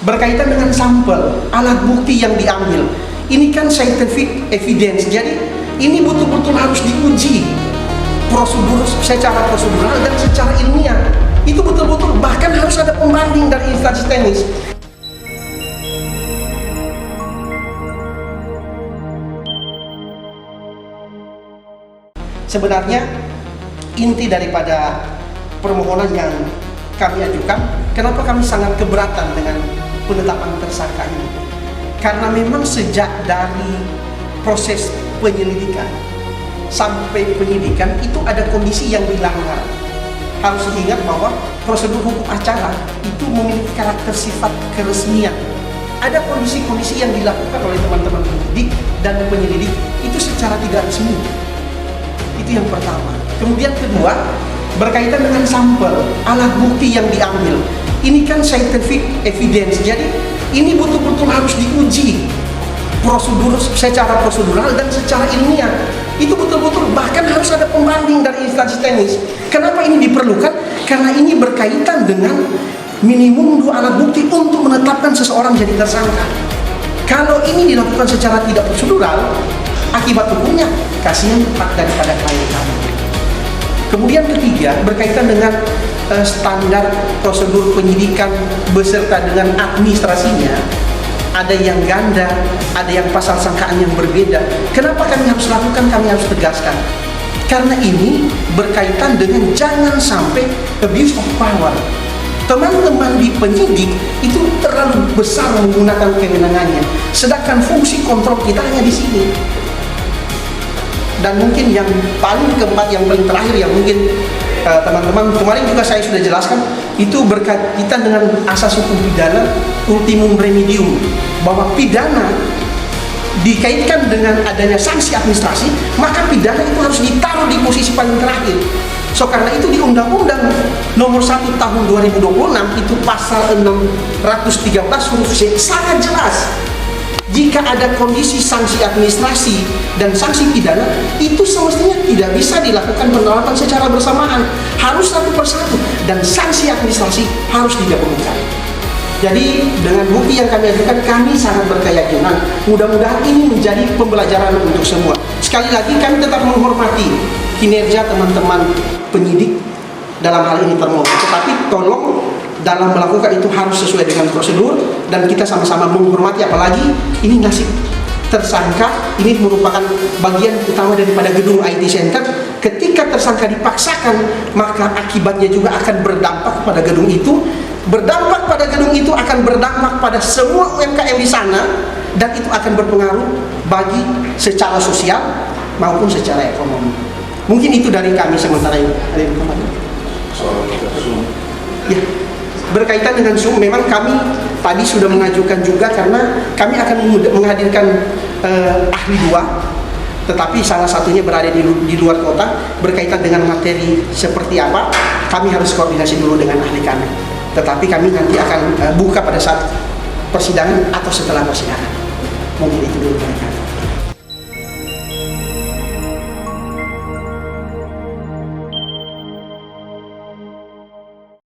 Berkaitan dengan sampel, alat bukti yang diambil, ini kan scientific evidence, jadi ini betul-betul harus diuji secara prosedural dan secara ilmiah. Itu betul-betul bahkan harus ada pembanding dari instansi teknis. Sebenarnya inti daripada permohonan yang kami ajukan, kenapa kami sangat keberatan dengan penetapan tersangka ini? Karena memang sejak dari proses penyelidikan sampai penyidikan itu ada kondisi yang dilanggar. Harus diingat bahwa prosedur hukum acara itu memiliki karakter sifat keresmian. Ada kondisi-kondisi yang dilakukan oleh teman-teman penyidik dan penyelidik itu secara tidak resmi. Itu yang pertama. Kemudian kedua, berkaitan dengan sampel, alat bukti yang diambil, ini kan scientific evidence, jadi ini betul-betul harus diuji secara prosedural dan secara ilmiah. Itu betul-betul bahkan harus ada pembanding dari instansi teknis. Kenapa ini diperlukan? Karena ini berkaitan dengan minimum 2 alat bukti untuk menetapkan seseorang jadi tersangka. Kalau ini dilakukan secara tidak prosedural, akibat hukumnya kasihan daripada klien kami. Kemudian ketiga, berkaitan dengan standar prosedur penyidikan beserta dengan administrasinya, ada yang ganda, ada yang pasal sangkaan yang berbeda. Kenapa kami harus lakukan, kami harus tegaskan? Karena ini berkaitan dengan jangan sampai abuse of power. Teman-teman di penyidik itu terlalu besar menggunakan kewenangannya, sedangkan fungsi kontrol kita hanya di sini. Dan mungkin yang paling keempat, yang paling terakhir, yang mungkin teman-teman kemarin juga saya sudah jelaskan, itu berkaitan dengan asas hukum pidana ultimum remedium, bahwa pidana dikaitkan dengan adanya sanksi administrasi, maka pidana itu harus ditaruh di posisi paling terakhir. So karena itu di Undang-Undang Nomor 1 Tahun 2026 itu pasal 613 huruf C sangat jelas. Jika ada kondisi sanksi administrasi dan sanksi pidana, itu semestinya tidak bisa dilakukan penerapan secara bersamaan, harus satu persatu, dan sanksi administrasi harus digabungkan. Jadi dengan bukti yang kami ajukan, kami sangat berkeyakinan mudah-mudahan ini menjadi pembelajaran untuk semua. Sekali lagi kami tetap menghormati kinerja teman-teman penyidik dalam hal ini termohon, tetapi tolong dalam melakukan itu harus sesuai dengan prosedur dan kita sama-sama menghormati, apalagi ini nasib tersangka ini merupakan bagian utama daripada gedung IT Center. Ketika tersangka dipaksakan, maka akibatnya juga akan berdampak pada gedung itu. Berdampak pada gedung itu akan berdampak pada semua UMKM di sana, dan itu akan berpengaruh bagi secara sosial maupun secara ekonomi. Mungkin itu dari kami sementara ini. Ada yang ya, berkaitan dengan Zoom, memang kami tadi sudah mengajukan juga karena kami akan menghadirkan ahli 2, tetapi salah satunya berada di luar kota. Berkaitan dengan materi seperti apa, kami harus koordinasi dulu dengan ahli kami. Tetapi kami nanti akan buka pada saat persidangan atau setelah persidangan. Mungkin itu dulu dari kami.